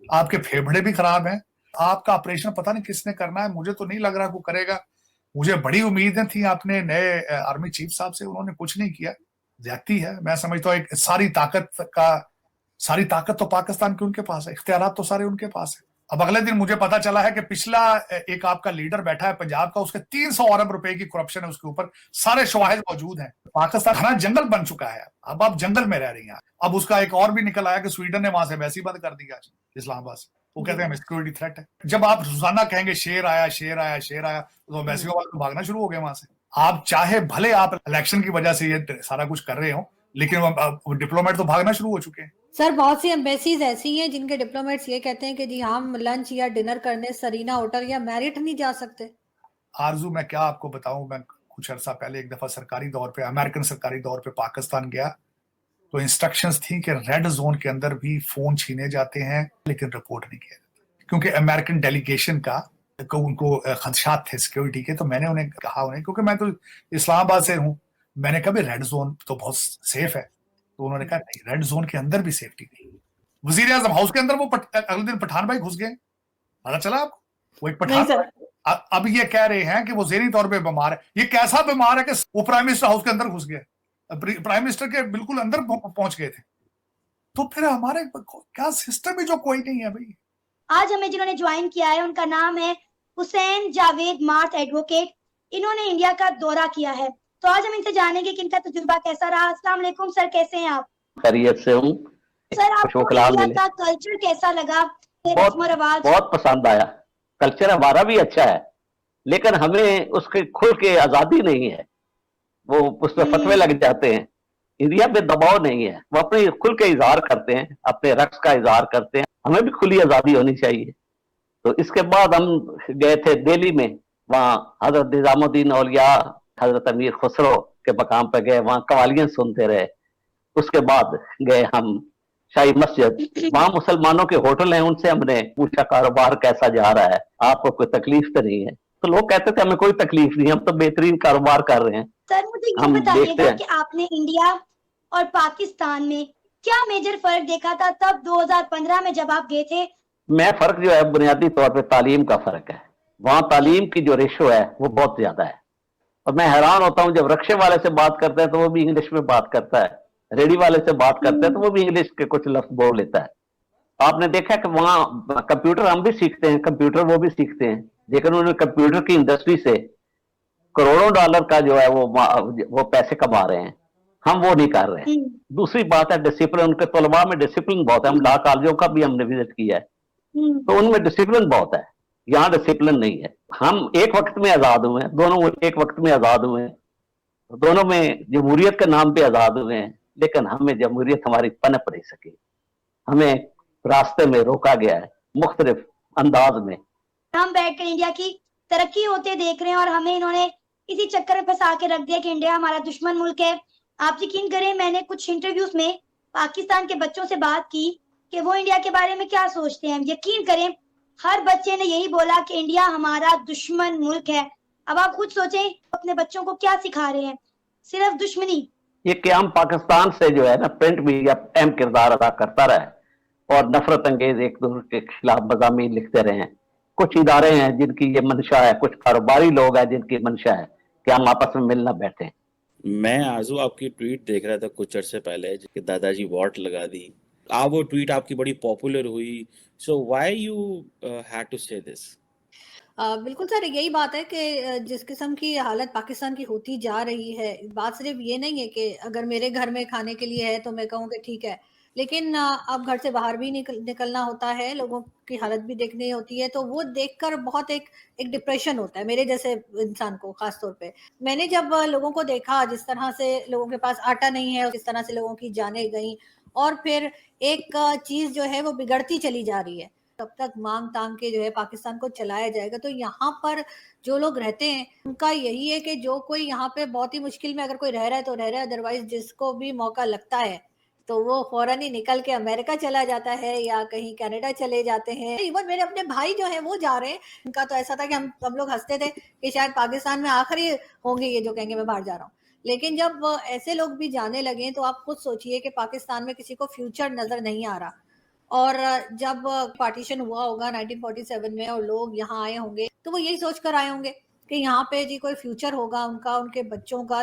आपके फेफड़े भी खराब हैं, आपका ऑपरेशन पता नहीं किसने करना है, मुझे तो नहीं लग रहा वो करेगा। मुझे बड़ी उम्मीदें थी अपने नए आर्मी चीफ साहब से, उन्होंने कुछ नहीं किया। ज्यादती है, मैं समझता हूँ एक सारी ताकत तो पाकिस्तान की उनके पास है, इख्तियारात तो सारे उनके पास है। अब अगले दिन मुझे पता चला है कि पिछला एक आपका लीडर बैठा है पंजाब का, उसके 300 अरब रुपए की करप्शन है उसके ऊपर, सारे शवाहिद मौजूद हैं। पाकिस्तान घना जंगल बन चुका है, अब आप जंगल में रह रही हैं। अब उसका एक और भी निकल आया कि स्वीडन ने वहां से वैसे ही बंद कर दिया इस्लामाबाद से, वो कहते हैं सिक्योरिटी थ्रेट है। जब आप रोजाना कहेंगे शेर आया शेर आया शेर आया, तो वैसे वाले तो भागना शुरू हो गए वहां से। आप चाहे भले आप इलेक्शन की वजह से ये सारा कुछ कर रहे हो, लेकिन डिप्लोमेट तो भागना शुरू हो चुके हैं। सर बहुत सी एम्बेसीज ऐसी हैं जिनके डिप्लोमेट्स ये कहते हैं कि जी हम लंच या डिनर करने सरीना होटल या मैरिट नहीं जा सकते। आरजू मैं क्या आपको बताऊं, मैं कुछ अर्सा पहले एक दफा सरकारी दौर पे, अमेरिकन सरकारी दौर पे पाकिस्तान गया, तो इंस्ट्रक्शंस थी कि रेड जोन के अंदर भी फोन छीने जाते हैं लेकिन रिपोर्ट नहीं किया जाता, क्योंकि अमेरिकन डेलीगेशन का उनको खदशात थे सिक्योरिटी के। तो मैंने उन्हें कहा, क्योंकि मैं तो इस्लामाबाद से हूं, मैंने कहा रेड जोन तो बहुत सेफ है, तो उन्होंने कहा नहीं, रेड जोन के अंदर भी सेफ्टी नहीं। वजीर आजम हाउस के अंदर वो अगले दिन पठान भाई घुस गए, पता चला आपको? वो एक पठान अब ये कह रहे हैं कि वो ज़ेहनी तौर पे बीमार है। ये कैसा बीमार है कि वो प्राइम मिनिस्टर हाउस के अंदर घुस गए, प्राइम मिनिस्टर के बिल्कुल अंदर पहुंच गए थे। तो फिर हमारे क्या सिस्टम ही जो कोई नहीं है भाई। आज हमें जिन्होंने ज्वाइन किया है उनका नाम है हुसैन जावेद मार्थ एडवोकेट। इन्होंने इंडिया का दौरा किया है, तो आज हम इनसे जानेंगे कि इनका तजुर्बा कैसा रहा। अस्सलाम वालेकुम सर, कैसे हैं आप? खैरियत से हूँ सर, आपको इंडिया का कल्चर कैसा लगा? बहुत पसंद आया। कल्चर हमारा भी अच्छा है, लेकिन हमें उसके खुल के आजादी नहीं है, वो उस पर फतवे लग जाते हैं। इंडिया में दबाव नहीं है, वो अपने खुल के इजहार करते हैं, अपने रक्स का इजहार करते हैं। हमें भी खुली आजादी होनी चाहिए। तो इसके बाद हम गए थे दिल्ली में, वहाँ हजरत निजामुद्दीन औलिया हजरत अमीर खुसरो के मकाम पे गए, वहाँ कवालियां सुनते रहे। उसके बाद गए हम शाही मस्जिद, वहाँ मुसलमानों के होटल हैं, उनसे हमने पूछा कारोबार कैसा जा रहा है, आपको कोई तकलीफ तो नहीं है? तो लोग कहते थे हमें कोई तकलीफ नहीं, हम तो बेहतरीन कारोबार कर रहे हैं। सर मुझे ये बताइएगा कि आपने इंडिया और पाकिस्तान में क्या मेजर फर्क देखा था तब 2015 में जब आप गए थे? मैं फर्क जो है बुनियादी तौर पे तालीम का फर्क है। वहाँ तालीम की जो रेशो है वो बहुत ज्यादा है, और मैं हैरान होता हूँ जब रक्शे वाले से बात करते हैं तो वो भी इंग्लिश में बात करता है, रेडी वाले से बात करते हैं तो वो भी इंग्लिश के कुछ लफ्ज बोल लेता है। आपने देखा कि वहाँ कंप्यूटर हम भी सीखते हैं, कंप्यूटर वो भी सीखते हैं, लेकिन उन्होंने कंप्यूटर की इंडस्ट्री से करोड़ों डॉलर का जो है वो पैसे कमा रहे हैं, हम वो नहीं कर रहे हैं। दूसरी बात है डिसिप्लिन, उनके तलबा में डिसिप्लिन बहुत है। हम लॉ कॉलेजों का भी हमने विजिट किया है, तो उनमें डिसिप्लिन बहुत है, यहाँ डिसिप्लिन नहीं है। हम एक वक्त में आजाद हुए हैं, दोनों एक वक्त में आजाद हुए हैं, दोनों में जमहूरियत के नाम पे आजाद हुए हैं, लेकिन हमें जमहूरियत हमारी पनप नहीं सकी, हमें रास्ते में रोका गया है मुख्तलिफ अंदाज में। हम बैठकर इंडिया की तरक्की होते देख रहे हैं और हमें इन्होंने इसी चक्कर में फंसा के रख दिया कि इंडिया हमारा दुश्मन मुल्क है। आप यकीन करें, मैंने कुछ इंटरव्यूज में पाकिस्तान के बच्चों से बात की कि वो इंडिया के बारे में क्या सोचते हैं। यकीन करें, हर बच्चे ने यही बोला कि इंडिया हमारा दुश्मन मुल्क है। अब आप खुद सोचें, अपने बच्चों को क्या सिखा रहे हैं? सिर्फ दुश्मनी। ये क्याम पाकिस्तान से जो है ना, प्रिंट मीडिया अहम किरदार अदा करता रहा है और नफरत अंगेज एक दूसरे के खिलाफ मज़ामीन लिखते रहे हैं। कुछ इदारे हैं जिनकी ये मंशा है, कुछ कारोबारी लोग हैं जिनकी मंशा है कि हम आपस में मिलना बैठे। मैं आरजू आपकी ट्वीट देख रहा था कुछ अर्से पहले कि दादाजी वॉट लगा दी, वो ट्वीट आपकी बड़ी पॉपुलर हुई। So why you had to say this? बिल्कुल सर, यही बात है कि जिस किस्म की हालत पाकिस्तान की होती जा रही है, बात सिर्फ ये नहीं है कि अगर मेरे घर में खाने के लिए है तो मैं कहूँ कि ठीक है, लेकिन अब घर से बाहर भी निकलना होता है, लोगों की हालत भी देखनी होती है, तो वो देखकर बहुत एक डिप्रेशन होता है मेरे जैसे इंसान को खास तौर पे। मैंने जब लोगों को देखा जिस तरह से लोगों के पास आटा नहीं है, किस तरह से लोगों की जानें गई, और फिर एक चीज जो है वो बिगड़ती चली जा रही है, तब तक मांग तांग के जो है पाकिस्तान को चलाया जाएगा। तो यहाँ पर जो लोग रहते हैं उनका यही है कि जो कोई यहाँ पे बहुत ही मुश्किल में अगर कोई रह रहा है तो रह रहा है, अदरवाइज जिसको भी मौका लगता है तो वो फौरन ही निकल के अमेरिका चला जाता है या कहीं कनाडा चले जाते हैं। इवन मेरे अपने भाई जो है वो जा रहे हैं, उनका तो ऐसा था कि हम लोग हंसते थे कि शायद पाकिस्तान में आखिरी होंगे ये जो कहेंगे मैं बाहर जा रहा हूँ। लेकिन जब ऐसे लोग भी जाने लगे तो आप खुद सोचिए कि पाकिस्तान में किसी को फ्यूचर नजर नहीं आ रहा। اور جب پارٹیشن ہوا ہوگا 1947 میں اور لوگ یہاں آئے ہوں گے تو وہ یہی سوچ کر آئے ہوں گے کہ یہاں پہ جی کوئی فیوچر ہوگا ان کا، ان کے بچوں کا.